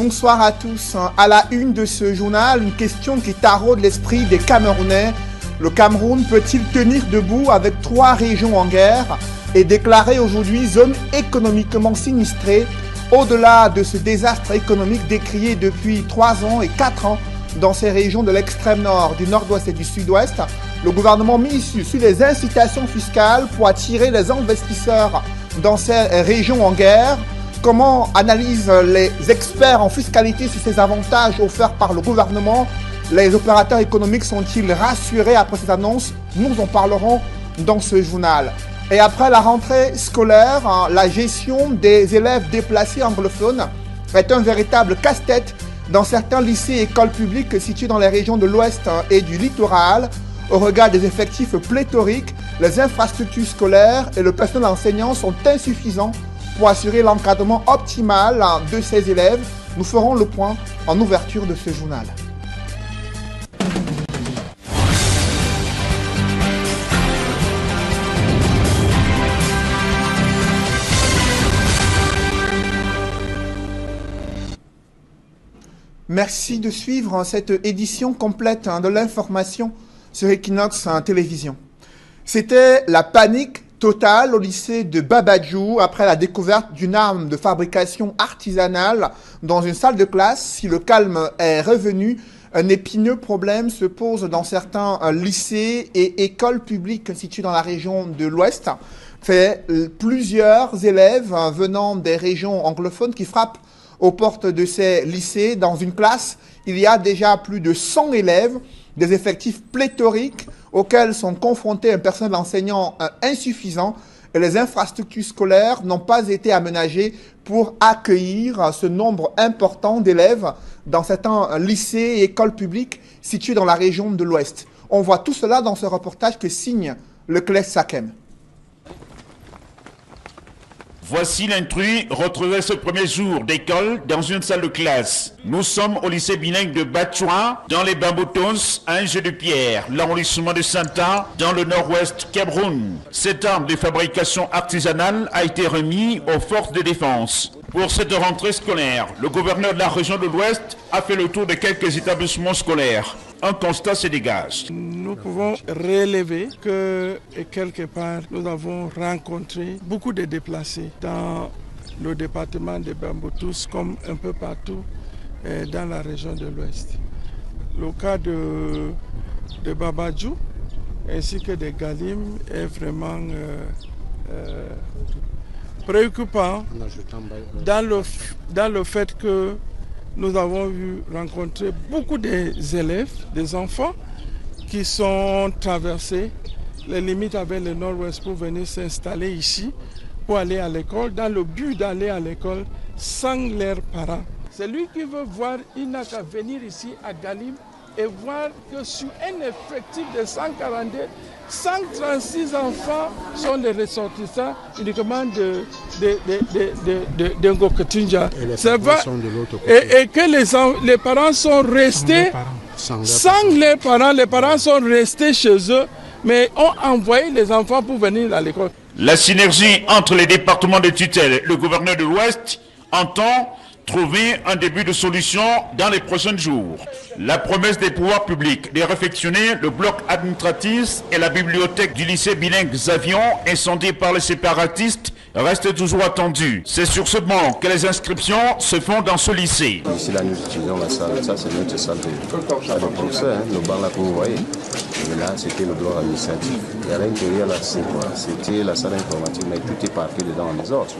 Bonsoir à tous. À la une de ce journal, une question qui taraude l'esprit des Camerounais. Le Cameroun peut-il tenir debout avec 3 régions en guerre et déclaré aujourd'hui zone économiquement sinistrée, au-delà de ce désastre économique décrié depuis 3 ans et 4 ans dans ces régions de l'extrême nord, du nord-ouest et du sud-ouest. Le gouvernement mise sur les incitations fiscales pour attirer les investisseurs dans ces régions en guerre. Comment analysent les experts en fiscalité sur ces avantages offerts par le gouvernement? Les opérateurs économiques sont-ils rassurés après ces annonces? Nous en parlerons dans ce journal. Et après la rentrée scolaire, la gestion des élèves déplacés anglophones est un véritable casse-tête dans certains lycées et écoles publiques situés dans les régions de l'Ouest et du littoral. Au regard des effectifs pléthoriques, les infrastructures scolaires et le personnel enseignant sont insuffisants pour assurer l'encadrement optimal de ces élèves. Nous ferons le point en ouverture de ce journal. Merci de suivre cette édition complète de l'information sur Equinox Télévision. C'était la panique totale au lycée de Babadjou après la découverte d'une arme de fabrication artisanale dans une salle de classe. Si le calme est revenu, un épineux problème se pose dans certains lycées et écoles publiques situées dans la région de l'Ouest. Plusieurs élèves venant des régions anglophones qui frappent aux portes de ces lycées. Dans une classe, il y a déjà plus de 100 élèves, des effectifs pléthoriques auxquels sont confrontés un personnel enseignant insuffisant et les infrastructures scolaires n'ont pas été aménagées pour accueillir ce nombre important d'élèves dans certains lycées et écoles publiques situés dans la région de l'Ouest. On voit tout cela dans ce reportage que signe Leclerc Sakem. Voici l'intrus retrouvé ce premier jour d'école dans une salle de classe. Nous sommes au lycée bilingue de Batchoua, dans les Bambotons, à un jeu de pierre, l'arrondissement de Santa, dans le nord-ouest Cameroun. Cette arme de fabrication artisanale a été remise aux forces de défense. Pour cette rentrée scolaire, le gouverneur de la région de l'Ouest a fait le tour de quelques établissements scolaires. Un constat se dégage. Nous pouvons relever que, quelque part, nous avons rencontré beaucoup de déplacés dans le département de Bambotous, comme un peu partout dans la région de l'Ouest. Le cas de Babadjou ainsi que de Galim est vraiment préoccupant dans le fait que nous avons rencontré beaucoup d'élèves, des enfants qui sont traversés les limites avec le nord-ouest pour venir s'installer ici, pour aller à l'école, dans le but d'aller à l'école sans leurs parents. Celui qui veut voir, il n'a qu'à venir ici à Galim et voir que sur un effectif de 142, 136 enfants sont les ressortissants uniquement de Ngoketunja. C'est vrai. Et que les parents sont restés sans les parents. Les parents sont restés chez eux, mais ont envoyé les enfants pour venir à l'école. La synergie entre les départements de tutelle, le gouverneur de l'Ouest entend trouver un début de solution dans les prochains jours. La promesse des pouvoirs publics de réfectionner le bloc administratif et la bibliothèque du lycée bilingue Xavion, incendié par les séparatistes, reste toujours attendue. C'est sur ce banc que les inscriptions se font dans ce lycée. Ici, là, nous utilisons la salle. Ça, c'est notre salle de professeur. Le banc là que vous voyez. Et là, c'était le bloc administratif. Et à l'intérieur, là, c'est quoi? C'était la salle informatique, mais tout est parti dedans en désordre.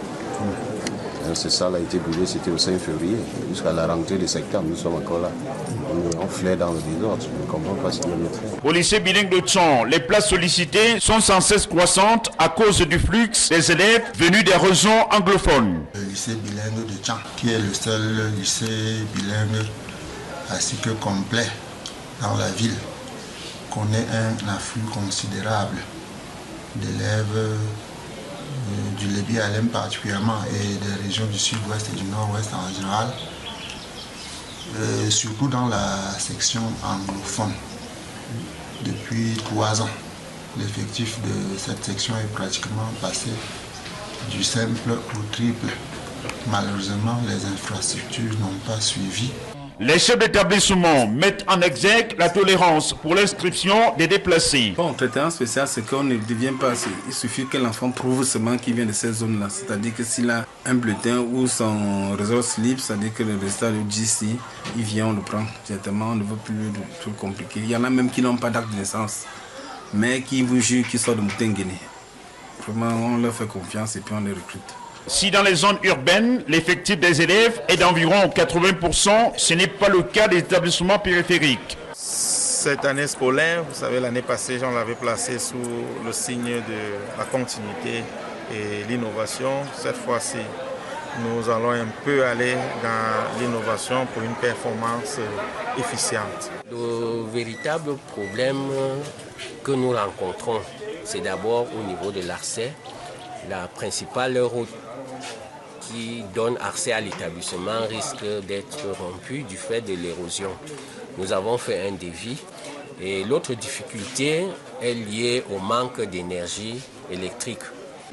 Cette salle a été brûlée, c'était le 5 février. Jusqu'à la rentrée de septembre, nous sommes encore là. On flaire dans le désordre. Je ne comprends pas ce qu'il y a de faire. Au lycée bilingue de Tchon, les places sollicitées sont sans cesse croissantes à cause du flux des élèves venus des régions anglophones. Le lycée bilingue de Tchon, qui est le seul lycée bilingue ainsi que complet dans la ville, connaît un afflux considérable d'élèves du Lébi Alem particulièrement et des régions du sud-ouest et du nord-ouest en général, surtout dans la section anglophone. Depuis 3 ans, l'effectif de cette section est pratiquement passé du simple au triple. Malheureusement, les infrastructures n'ont pas suivi. Les chefs d'établissement mettent en exergue la tolérance pour l'inscription des déplacés. Bon, traitement spécial, c'est qu'on ne devient pas assez. Il suffit que l'enfant prouve seulement qu'il vient de ces zones-là. C'est-à-dire que s'il a un bulletin ou son réseau slip, c'est-à-dire que le résultat du GC, il vient, on le prend directement, on ne veut plus de trucs compliqués. Il y en a même qui n'ont pas d'acte de naissance, mais qui vous jurent qu'ils sortent de Moutenguéné. Vraiment, on leur fait confiance et puis on les recrute. Si dans les zones urbaines, l'effectif des élèves est d'environ 80%, ce n'est pas le cas des établissements périphériques. Cette année scolaire, vous savez, l'année passée, on l'avait placé sous le signe de la continuité et l'innovation. Cette fois-ci, nous allons un peu aller dans l'innovation pour une performance efficiente. Le véritable problème que nous rencontrons, c'est d'abord au niveau de l'accès. La principale route qui donne accès à l'établissement risque d'être rompue du fait de l'érosion. Nous avons fait un devis et l'autre difficulté est liée au manque d'énergie électrique.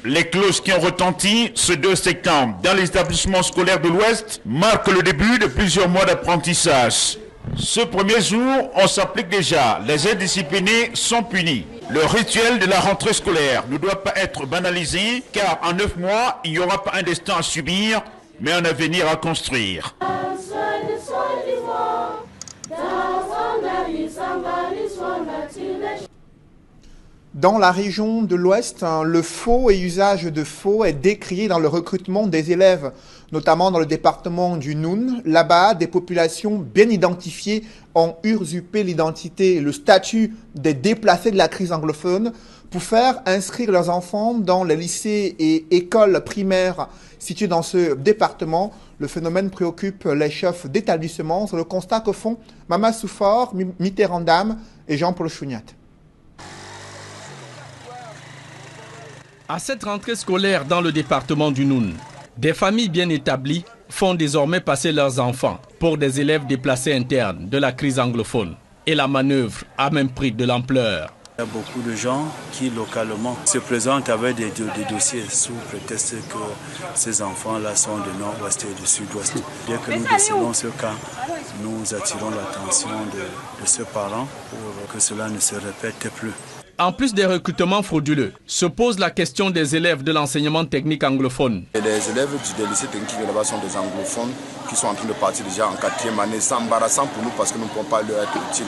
Les cloches qui ont retenti ce 2 septembre dans les établissements scolaires de l'Ouest marquent le début de plusieurs mois d'apprentissage. Ce premier jour, on s'applique déjà. Les indisciplinés sont punis. Le rituel de la rentrée scolaire ne doit pas être banalisé, car en 9 mois, il n'y aura pas un destin à subir, mais un avenir à construire. Dans la région de l'Ouest, le faux et usage de faux est décrié dans le recrutement des élèves, notamment dans le département du Noun. Là-bas, des populations bien identifiées ont usurpé l'identité et le statut des déplacés de la crise anglophone pour faire inscrire leurs enfants dans les lycées et écoles primaires situés dans ce département. Le phénomène préoccupe les chefs d'établissement. C'est le constat que font Mama Soufor, Mitterrandam et Jean-Paul Chouniat. À cette rentrée scolaire dans le département du Noun, des familles bien établies font désormais passer leurs enfants pour des élèves déplacés internes de la crise anglophone. Et la manœuvre a même pris de l'ampleur. Il y a beaucoup de gens qui localement se présentent avec des dossiers sous prétexte que ces enfants-là sont du nord-ouest et du sud-ouest. Dès que nous décelons ce cas, nous attirons l'attention de ce parent pour que cela ne se répète plus. En plus des recrutements frauduleux, se pose la question des élèves de l'enseignement technique anglophone. Les élèves du lycée technique qui là-bas sont des anglophones qui sont en train de partir déjà en 4e année. C'est embarrassant pour nous parce que nous ne pouvons pas leur être utiles.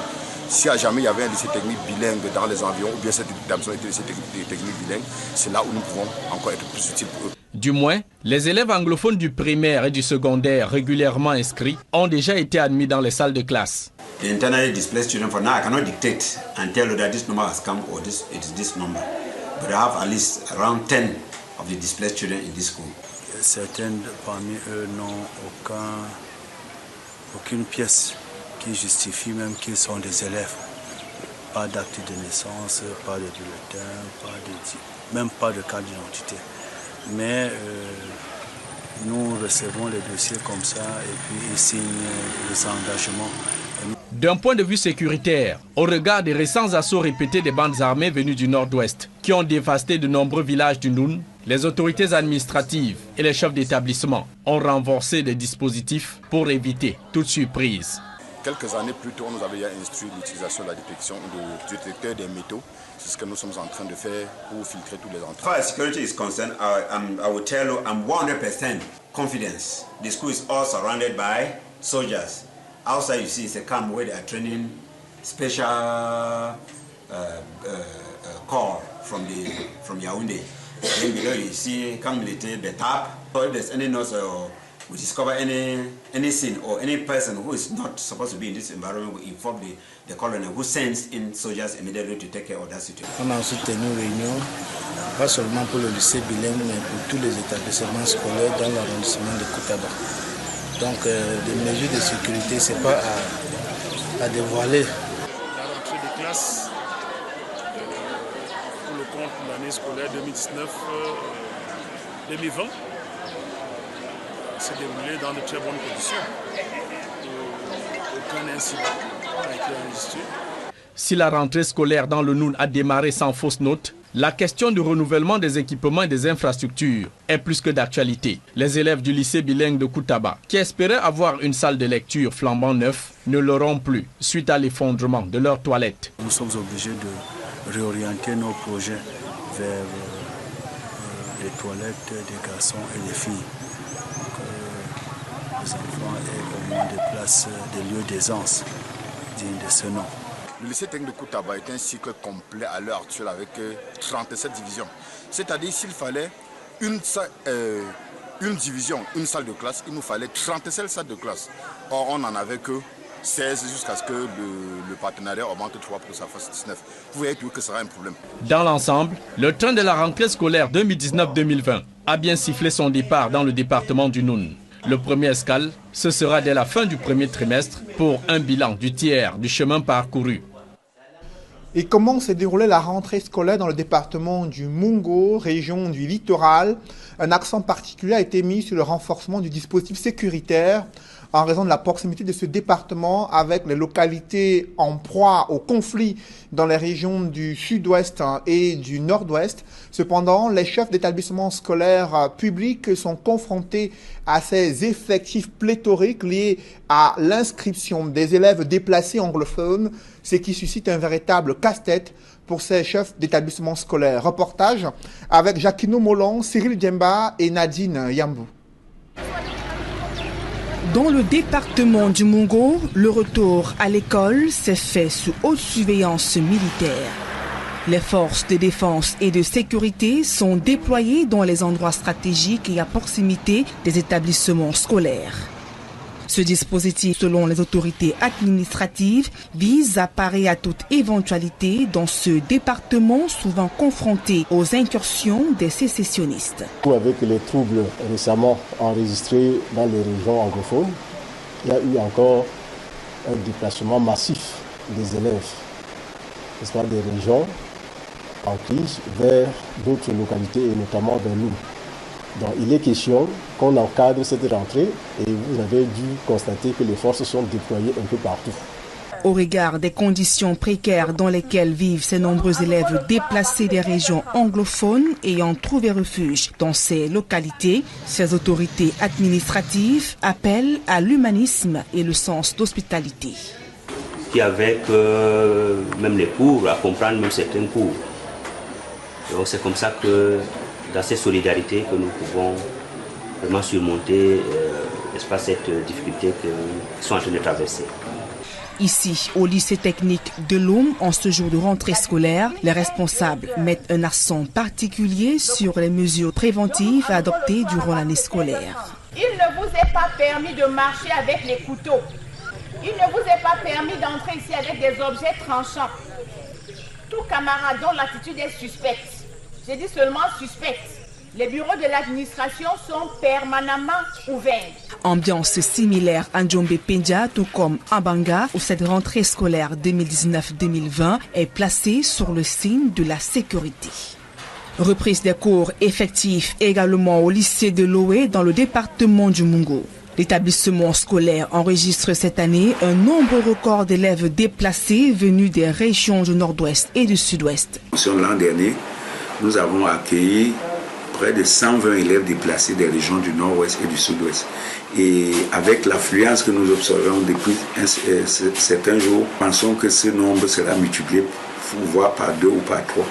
Si à jamais il y avait un lycée technique bilingue dans les environs, ou bien cette établissement était un lycée technique bilingue, c'est là où nous pouvons encore être plus utiles pour eux. Du moins, les élèves anglophones du primaire et du secondaire régulièrement inscrits ont déjà été admis dans les salles de classe. The internally displaced student for now I cannot dictate and tell you that this number has come or it is this number. But I have at least around 10 of the displaced children in this school. Certains parmi eux n'ont aucune pièce qui justifie même qu'ils sont des élèves. Pas d'acte de naissance, pas de bulletin, même pas de carte d'identité. Mais nous recevons les dossiers comme ça et puis ils signent les engagements. D'un point de vue sécuritaire, au regard des récents assauts répétés des bandes armées venues du nord-ouest qui ont dévasté de nombreux villages du Noun, les autorités administratives et les chefs d'établissement ont renforcé les dispositifs pour éviter toute surprise. Quelques années plus tôt, nous avions instruit l'utilisation de la détection du détecteur des métaux. C'est ce que nous sommes en train de faire pour filtrer tous les entrées. As far as security is concerned, I will tell you I'm 100% confident. The school is all surrounded by soldiers. Outside you see it's a camp where they are training special corps from Yaoundé. Then below you see camp military, the TAP. So if there's any noise or we discover any scene or any person who is not supposed to be in this environment, we inform the colonel who sends in soldiers immediately to take care of that situation. On a aussi tenu une réunion, pas seulement pour le lycée bilingue, mais pour tous les établissements scolaires dans l'arrondissement de Koutaba. Donc les mesures de sécurité, ce n'est pas à dévoiler. La rentrée des classes pour le compte de l'année scolaire 2019-2020 s'est déroulée dans de très bonnes conditions. Aucun incident n'a été enregistré. Si la rentrée scolaire dans le Noun a démarré sans fausse note, La question du renouvellement des équipements et des infrastructures est plus que d'actualité. Les élèves du lycée bilingue de Koutaba, qui espéraient avoir une salle de lecture flambant neuf, ne l'auront plus suite à l'effondrement de leurs toilettes. Nous sommes obligés de réorienter nos projets vers les toilettes des garçons et des filles. Que les enfants aient au moins des places, des lieux d'aisance dignes de ce nom. Le lycée technique de Koutaba est un cycle complet à l'heure actuelle avec 37 divisions. C'est-à-dire s'il fallait une division, une salle de classe, il nous fallait 37 salles de classe. Or, on n'en avait que 16 jusqu'à ce que le partenariat augmente 3 pour que ça fasse 19. Vous voyez que ce sera un problème. Dans l'ensemble, le train de la rentrée scolaire 2019-2020 a bien sifflé son départ dans le département du Noun. Le premier escale, ce sera dès la fin du premier trimestre pour un bilan du tiers du chemin parcouru. Et comment s'est déroulée la rentrée scolaire dans le département du Mungo, région du littoral? Un accent particulier a été mis sur le renforcement du dispositif sécuritaire en raison de la proximité de ce département avec les localités en proie au conflit dans les régions du sud-ouest et du nord-ouest. Cependant, les chefs d'établissements scolaires publics sont confrontés à ces effectifs pléthoriques liés à l'inscription des élèves déplacés anglophones, ce qui suscite un véritable casse-tête pour ces chefs d'établissements scolaires. Reportage avec Jacquino Molon, Cyril Djemba et Nadine Yambou. Dans le département du Mungo, le retour à l'école s'est fait sous haute surveillance militaire. Les forces de défense et de sécurité sont déployées dans les endroits stratégiques et à proximité des établissements scolaires. Ce dispositif, selon les autorités administratives, vise à parer à toute éventualité dans ce département souvent confronté aux incursions des sécessionnistes. Avec les troubles récemment enregistrés dans les régions anglophones, il y a eu encore un déplacement massif des élèves, n'est-ce pas, des régions en crise vers d'autres localités et notamment vers nous. Donc il est question qu'on encadre cette rentrée et vous avez dû constater que les forces sont déployées un peu partout. Au regard des conditions précaires dans lesquelles vivent ces nombreux élèves déplacés des régions anglophones ayant trouvé refuge dans ces localités, ces autorités administratives appellent à l'humanisme et le sens d'hospitalité. Qui avec même les cours, à comprendre même certains cours. Donc c'est comme ça que dans cette solidarité que nous pouvons vraiment surmonter n'est-ce pas, cette difficulté qu'ils sont en train de traverser. Ici, au lycée technique de Loum, en ce jour de rentrée scolaire, les responsables mettent un accent particulier sur les mesures préventives à adopter durant l'année scolaire. Il ne vous est pas permis de marcher avec les couteaux. Il ne vous est pas permis d'entrer ici avec des objets tranchants. Tout camarade dont l'attitude est suspecte, j'ai dit seulement suspecte, les bureaux de l'administration sont permanemment ouverts. Ambiance similaire à Njombe-Pendia, tout comme à Banga, où cette rentrée scolaire 2019-2020 est placée sur le signe de la sécurité. Reprise des cours effectifs également au lycée de Loé dans le département du Mungo. L'établissement scolaire enregistre cette année un nombre record d'élèves déplacés venus des régions du nord-ouest et du sud-ouest. L'an dernier, nous avons accueilli près de 120 élèves déplacés des régions du nord-ouest et du sud-ouest. Et avec l'affluence que nous observons depuis certains jours, pensons que ce nombre sera multiplié, voire par 2 ou par 3.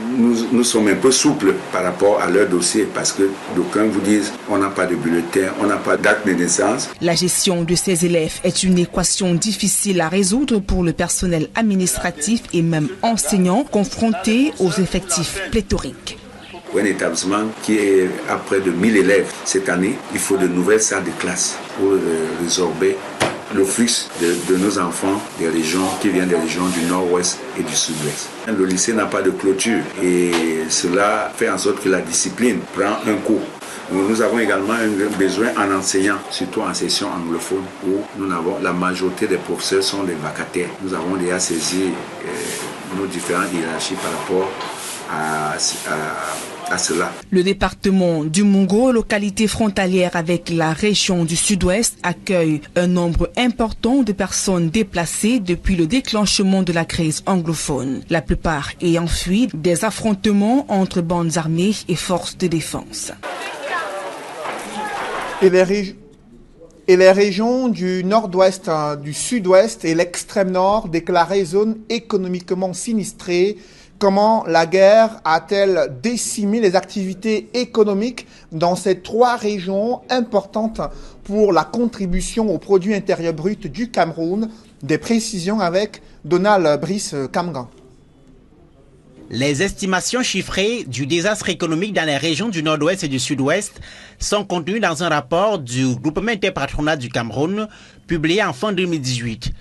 Nous sommes un peu souples par rapport à leur dossier parce que d'aucuns vous disent on n'a pas de bulletin, on n'a pas d'acte de naissance. La gestion de ces élèves est une équation difficile à résoudre pour le personnel administratif et même enseignant confronté aux effectifs pléthoriques. Pour un établissement qui est à près de 1000 élèves cette année, il faut de nouvelles salles de classe pour résorber le flux de nos enfants des régions qui viennent des régions du nord-ouest et du sud-ouest. Le lycée n'a pas de clôture et cela fait en sorte que la discipline prend un coup. Nous avons également un besoin en enseignants, surtout en session anglophone où la majorité des professeurs sont des vacataires. Nous avons déjà saisi nos différentes hiérarchies par rapport à à cela. Le département du Mungo, localité frontalière avec la région du Sud-Ouest, accueille un nombre important de personnes déplacées depuis le déclenchement de la crise anglophone. La plupart ayant fui des affrontements entre bandes armées et forces de défense. Et les régions du nord-ouest, du sud-ouest et l'extrême nord déclarées zones économiquement sinistrées. Comment la guerre a-t-elle décimé les activités économiques dans ces trois régions importantes pour la contribution au produit intérieur brut du Cameroun? Des précisions avec Donald Brice Kamgan. Les estimations chiffrées du désastre économique dans les régions du nord-ouest et du sud-ouest sont contenues dans un rapport du groupement interpatronal du Cameroun publié en fin 2018.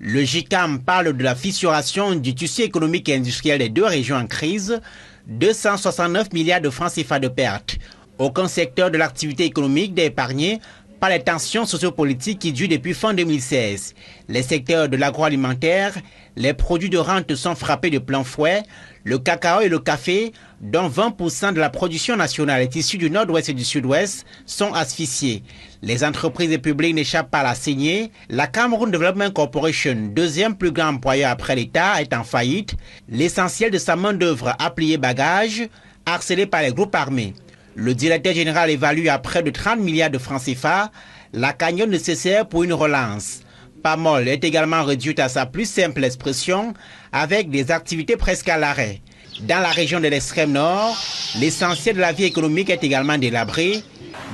Le GICAM parle de la fissuration du tissu économique et industriel des deux régions en crise, 269 milliards de francs CFA de pertes. Aucun secteur de l'activité économique n'est épargné par les tensions sociopolitiques qui durent depuis fin 2016. Les secteurs de l'agroalimentaire, les produits de rente sont frappés de plein fouet, le cacao et le café, dont 20% de la production nationale est issue du nord-ouest et du sud-ouest, sont asphyxiés. Les entreprises publiques n'échappent pas à la saignée. La Cameroun Development Corporation, deuxième plus grand employeur après l'État, est en faillite. L'essentiel de sa main-d'œuvre a plié bagage, harcelé par les groupes armés. Le directeur général évalue à près de 30 milliards de francs CFA la cagnotte nécessaire pour une relance. Pamol est également réduite à sa plus simple expression, avec des activités presque à l'arrêt. Dans la région de l'extrême nord, l'essentiel de la vie économique est également délabré.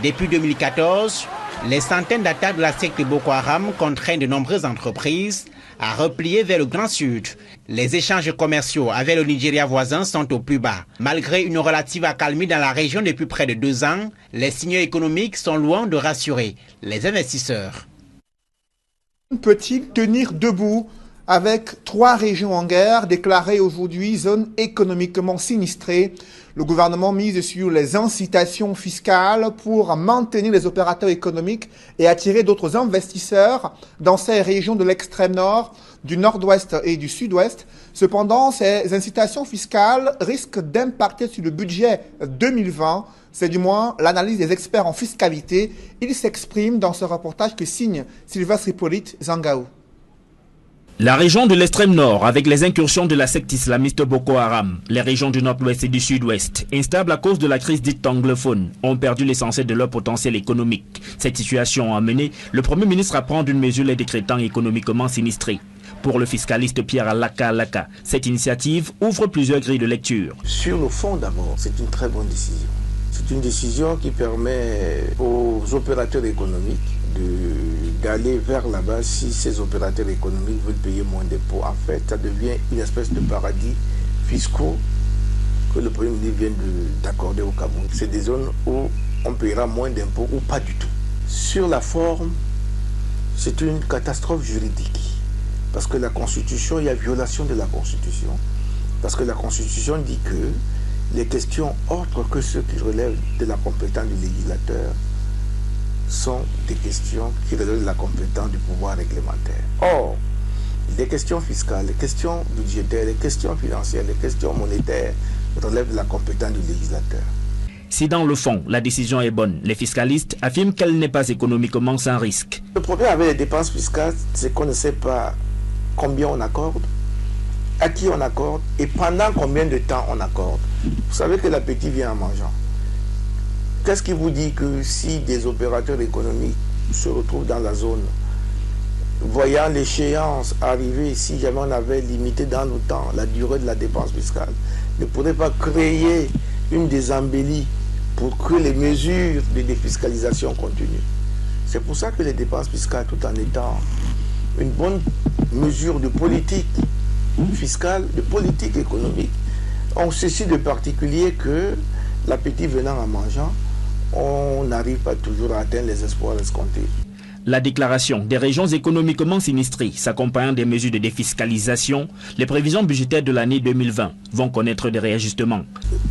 Depuis 2014, les centaines d'attaques de la secte Boko Haram contraignent de nombreuses entreprises à replier vers le Grand Sud. Les échanges commerciaux avec le Nigeria voisin sont au plus bas. Malgré une relative accalmie dans la région depuis près de 2 ans, les signaux économiques sont loin de rassurer les investisseurs. Peut-il tenir debout avec 3 régions en guerre déclarées aujourd'hui zones économiquement sinistrées? Le gouvernement mise sur les incitations fiscales pour maintenir les opérateurs économiques et attirer d'autres investisseurs dans ces régions de l'extrême nord, du nord-ouest et du sud-ouest. Cependant, ces incitations fiscales risquent d'impacter sur le budget 2020. C'est du moins l'analyse des experts en fiscalité. Ils s'expriment dans ce reportage que signe Sylvestre Hippolyte Zangaou. La région de l'extrême nord, avec les incursions de la secte islamiste Boko Haram, les régions du nord-ouest et du sud-ouest, instables à cause de la crise dite anglophone, ont perdu l'essentiel de leur potentiel économique. Cette situation a amené le Premier ministre à prendre une mesure les décrétant économiquement sinistrés. Pour le fiscaliste Pierre Alaka, cette initiative ouvre plusieurs grilles de lecture. Sur le fond d'abord, c'est une très bonne décision. C'est une décision qui permet aux opérateurs économiques d'aller vers là-bas si ces opérateurs économiques veulent payer moins d'impôts. En fait, ça devient une espèce de paradis fiscaux que le Premier ministre vient d'accorder au Cameroun. C'est des zones où on paiera moins d'impôts ou pas du tout. Sur la forme, c'est une catastrophe juridique. Parce que la Constitution, il y a violation de la Constitution. Parce que la Constitution dit que les questions autres que ceux qui relèvent de la compétence du législateur sont des questions qui relèvent de la compétence du pouvoir réglementaire. Or, les questions fiscales, les questions budgétaires, les questions financières, les questions monétaires relèvent de la compétence du législateur. Si dans le fond, la décision est bonne, les fiscalistes affirment qu'elle n'est pas économiquement sans risque. Le problème avec les dépenses fiscales, c'est qu'on ne sait pas combien on accorde, à qui on accorde et pendant combien de temps on accorde. Vous savez que l'appétit vient en mangeant. Qu'est-ce qui vous dit que si des opérateurs économiques se retrouvent dans la zone, voyant l'échéance arriver, si jamais on avait limité dans le temps la durée de la dépense fiscale, ne pourrait pas créer une désembellie pour que les mesures de défiscalisation continuent? C'est pour ça que les dépenses fiscales, tout en étant une bonne mesure de politique fiscale, de politique économique, ont ceci de particulier que l'appétit venant en mangeant, on n'arrive pas toujours à atteindre les espoirs escomptés. La déclaration des régions économiquement sinistrées s'accompagnant des mesures de défiscalisation, les prévisions budgétaires de l'année 2020 vont connaître des réajustements.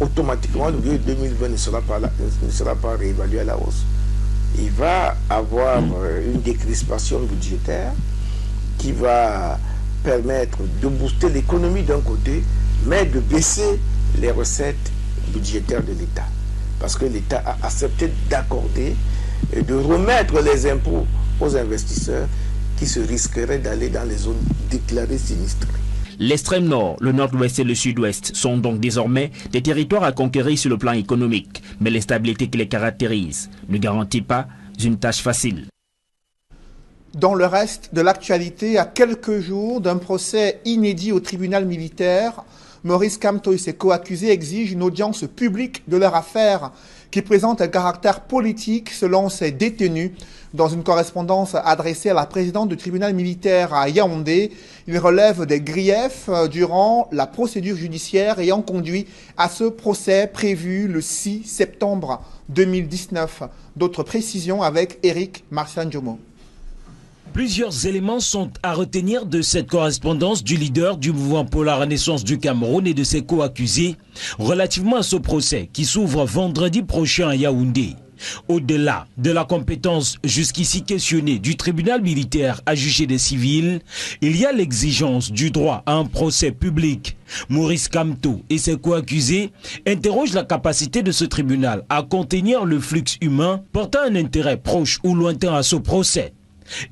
Automatiquement, le budget 2020 ne sera pas réévalué à la hausse. Il va avoir une décrispation budgétaire qui va permettre de booster l'économie d'un côté, mais de baisser les recettes budgétaire de l'État. Parce que l'État a accepté d'accorder et de remettre les impôts aux investisseurs qui se risqueraient d'aller dans les zones déclarées sinistrées. L'extrême nord, le nord-ouest et le sud-ouest sont donc désormais des territoires à conquérir sur le plan économique. Mais l'instabilité qui les caractérise ne garantit pas une tâche facile. Dans le reste de l'actualité, à quelques jours d'un procès inédit au tribunal militaire, Maurice Kamto et ses co-accusés exigent une audience publique de leur affaire qui présente un caractère politique selon ces détenus. Dans une correspondance adressée à la présidente du tribunal militaire à Yaoundé, il relève des griefs durant la procédure judiciaire ayant conduit à ce procès prévu le 6 septembre 2019. D'autres précisions avec Eric Marcian-Jomo. Plusieurs éléments sont à retenir de cette correspondance du leader du mouvement pour la renaissance du Cameroun et de ses co-accusés relativement à ce procès qui s'ouvre vendredi prochain à Yaoundé. Au-delà de la compétence jusqu'ici questionnée du tribunal militaire à juger des civils, il y a l'exigence du droit à un procès public. Maurice Kamto et ses co-accusés interrogent la capacité de ce tribunal à contenir le flux humain portant un intérêt proche ou lointain à ce procès.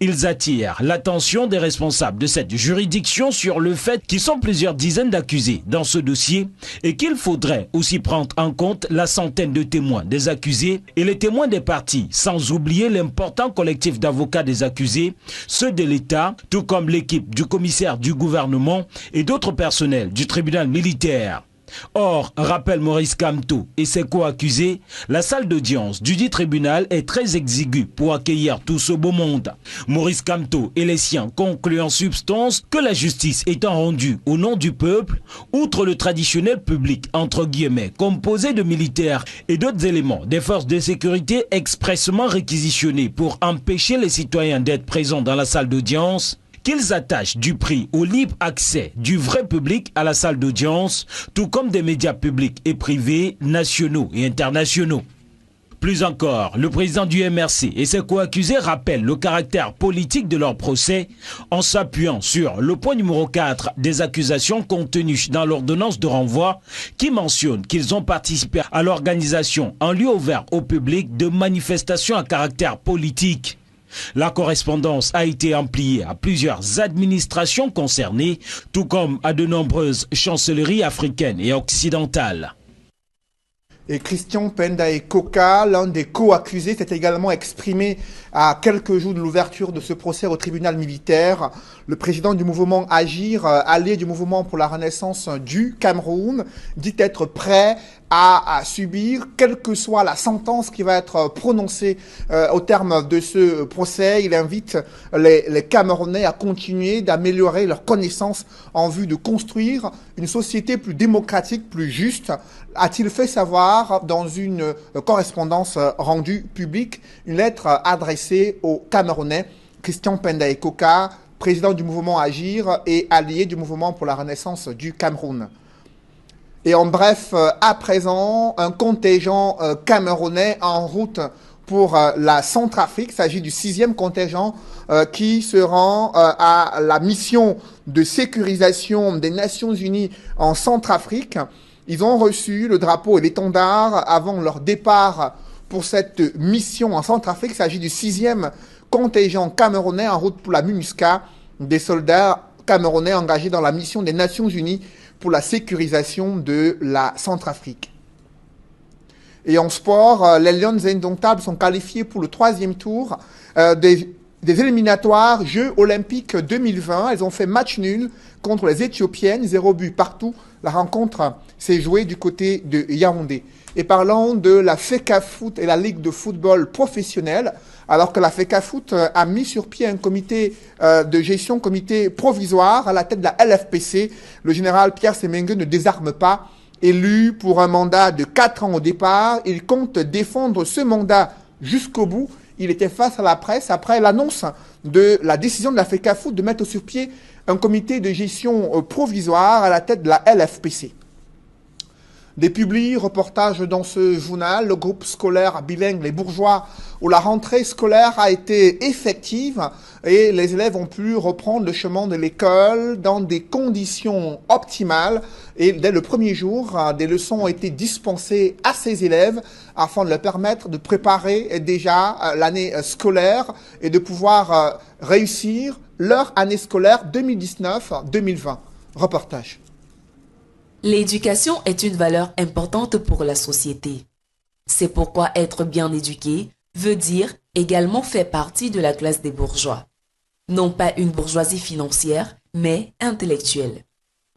Ils attirent l'attention des responsables de cette juridiction sur le fait qu'ils sont plusieurs dizaines d'accusés dans ce dossier et qu'il faudrait aussi prendre en compte la centaine de témoins des accusés et les témoins des parties, sans oublier l'important collectif d'avocats des accusés, ceux de l'État, tout comme l'équipe du commissaire du gouvernement et d'autres personnels du tribunal militaire. Or, rappelle Maurice Kamto et ses co-accusés, la salle d'audience du dit tribunal est très exiguë pour accueillir tout ce beau monde. Maurice Kamto et les siens concluent en substance que la justice étant rendue au nom du peuple, outre le traditionnel public entre guillemets composé de militaires et d'autres éléments des forces de sécurité expressément réquisitionnés pour empêcher les citoyens d'être présents dans la salle d'audience, qu'ils attachent du prix au libre accès du vrai public à la salle d'audience, tout comme des médias publics et privés, nationaux et internationaux. Plus encore, le président du MRC et ses co-accusés rappellent le caractère politique de leur procès en s'appuyant sur le point numéro 4 des accusations contenues dans l'ordonnance de renvoi qui mentionne qu'ils ont participé à l'organisation en lieu ouvert au public de manifestations à caractère politique. La correspondance a été ampliée à plusieurs administrations concernées, tout comme à de nombreuses chancelleries africaines et occidentales. Et Christian Pendae Koka, l'un des co-accusés, s'est également exprimé à quelques jours de l'ouverture de ce procès au tribunal militaire. Le président du mouvement Agir, allié du mouvement pour la renaissance du Cameroun, dit être prêt à subir quelle que soit la sentence qui va être prononcée au terme de ce procès. Il invite les Camerounais à continuer d'améliorer leurs connaissances en vue de construire une société plus démocratique, plus juste, a-t-il fait savoir dans une correspondance rendue publique, une lettre adressée aux Camerounais. Christian Pendae Koka, président du mouvement Agir et allié du mouvement pour la renaissance du Cameroun. Et en bref, à présent, un contingent camerounais en route pour la Centrafrique. Il s'agit du 6e contingent qui se rend à la mission de sécurisation des Nations Unies en Centrafrique. Ils ont reçu le drapeau et l'étendard avant leur départ pour cette mission en Centrafrique. Il s'agit du 6e contingent camerounais en route pour la MINUSCA, des soldats camerounais engagés dans la mission des Nations Unies pour la sécurisation de la Centrafrique. Et en sport, les Lions indomptables sont qualifiés pour le 3e tour des éliminatoires Jeux Olympiques 2020. Elles ont fait match nul contre les Éthiopiennes, 0 but partout. La rencontre s'est jouée du côté de Yaoundé. Et parlons de la FECAFOOT et la Ligue de football professionnelle, alors que la FECAFOOT a mis sur pied un comité de gestion, comité provisoire à la tête de la LFPC. Le général Pierre Semengue ne désarme pas. Élu pour un mandat de 4 ans au départ, il compte défendre ce mandat jusqu'au bout. Il était face à la presse après l'annonce de la décision de la FECAFOOT de mettre sur pied un comité de gestion provisoire à la tête de la LFPC. Des reportages dans ce journal, le groupe scolaire bilingue Les Bourgeois, où la rentrée scolaire a été effective et les élèves ont pu reprendre le chemin de l'école dans des conditions optimales. Et dès le premier jour, des leçons ont été dispensées à ces élèves afin de leur permettre de préparer déjà l'année scolaire et de pouvoir réussir leur année scolaire 2019-2020. Reportage. L'éducation est une valeur importante pour la société. C'est pourquoi être bien éduqué veut dire également faire partie de la classe des bourgeois. Non pas une bourgeoisie financière, mais intellectuelle.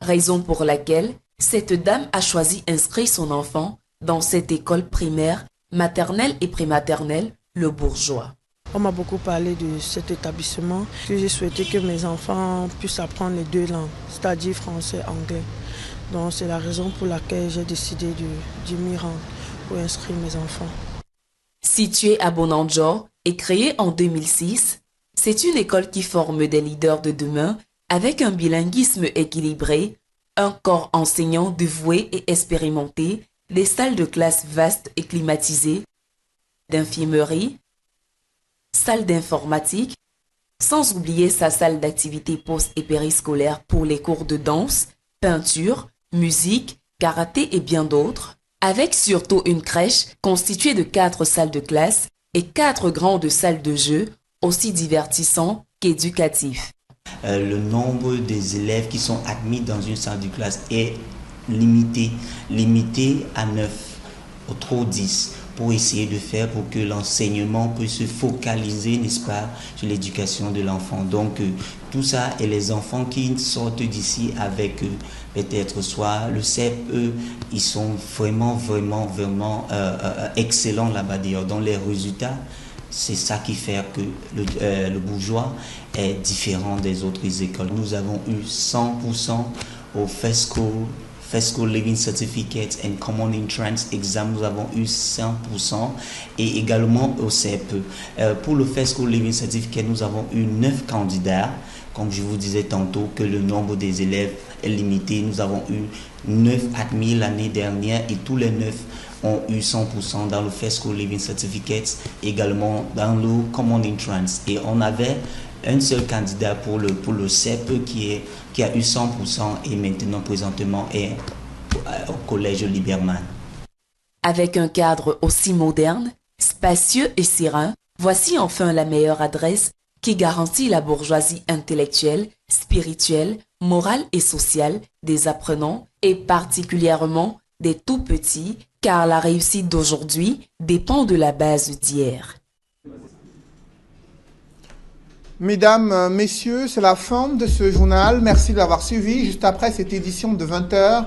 Raison pour laquelle cette dame a choisi d'inscrire son enfant dans cette école primaire, maternelle et prématernelle, le Bourgeois. On m'a beaucoup parlé de cet établissement, que j'ai souhaité que mes enfants puissent apprendre les deux langues, c'est-à-dire français et anglais. Donc c'est la raison pour laquelle j'ai décidé de m'y rendre pour inscrire mes enfants. Située à Bonanjo et créée en 2006, c'est une école qui forme des leaders de demain avec un bilinguisme équilibré, un corps enseignant dévoué et expérimenté, des salles de classe vastes et climatisées, d'infirmerie, salle d'informatique, sans oublier sa salle d'activité post- et périscolaire pour les cours de danse, peinture, musique, karaté et bien d'autres, avec surtout une crèche constituée de 4 salles de classe et 4 grandes salles de jeu, aussi divertissantes qu'éducatives. Le nombre des élèves qui sont admis dans une salle de classe est limité à 9, au trop 10, pour essayer de faire pour que l'enseignement puisse se focaliser, n'est-ce pas, sur l'éducation de l'enfant. Donc tout ça, et les enfants qui sortent d'ici avec peut-être soit le CEP, eux, ils sont vraiment excellents là-bas d'ailleurs. Dans les résultats, c'est ça qui fait que le Bourgeois est différent des autres écoles. Nous avons eu 100% au First School Living Certificate and Common Entrance Exam, nous avons eu 100% et également au CEP. Pour le First School Living Certificate, nous avons eu 9 candidats. Comme je vous disais tantôt que le nombre des élèves est limité, nous avons eu 9 admis l'année dernière et tous les 9 ont eu 100% dans le First School Living Certificate, également dans le Common Entrance. Et on avait un seul candidat pour le CEP qui a eu 100% et maintenant présentement est au collège Liberman. Avec un cadre aussi moderne, spacieux et serein, voici enfin la meilleure adresse qui garantit la bourgeoisie intellectuelle, spirituelle, morale et sociale des apprenants et particulièrement des tout-petits, car la réussite d'aujourd'hui dépend de la base d'hier. Mesdames, messieurs, c'est la fin de ce journal. Merci de l'avoir suivi. Juste après cette édition de 20h,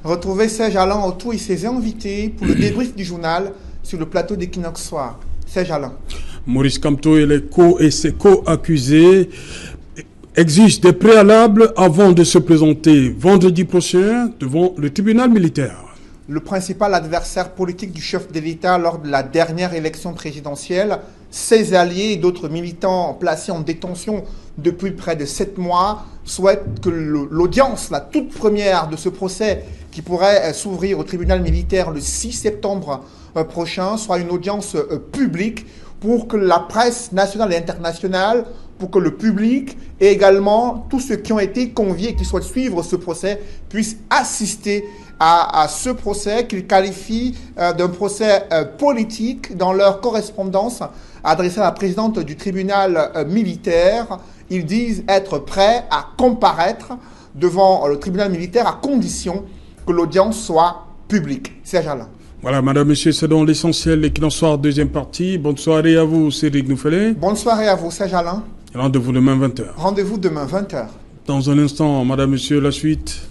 retrouvez Serge Alain Autou et ses invités pour le débrief du journal sur le plateau d'Equinox Soir. Serge Alain. Maurice Kamto et ses co-accusés exigent des préalables avant de se présenter vendredi prochain devant le tribunal militaire. Le principal adversaire politique du chef de l'État lors de la dernière élection présidentielle, ses alliés et d'autres militants placés en détention depuis près de 7 mois souhaitent que l'audience, la toute première de ce procès qui pourrait s'ouvrir au tribunal militaire le 6 septembre prochain, soit une audience publique pour que la presse nationale et internationale, pour que le public et également tous ceux qui ont été conviés et qui souhaitent suivre ce procès puissent assister à ce procès qu'ils qualifient d'un procès politique dans leur correspondance adressée à la présidente du tribunal militaire. Ils disent être prêts à comparaître devant le tribunal militaire à condition que l'audience soit publique. Serge Alain. Voilà, madame, monsieur, c'est donc l'essentiel. L'Equinox Soir, deuxième partie. Bonne soirée à vous, Cédric Nouffelé. Bonne soirée à vous, Serge Alain. Rendez-vous demain 20h. Rendez-vous demain 20h. Dans un instant, madame, monsieur, la suite.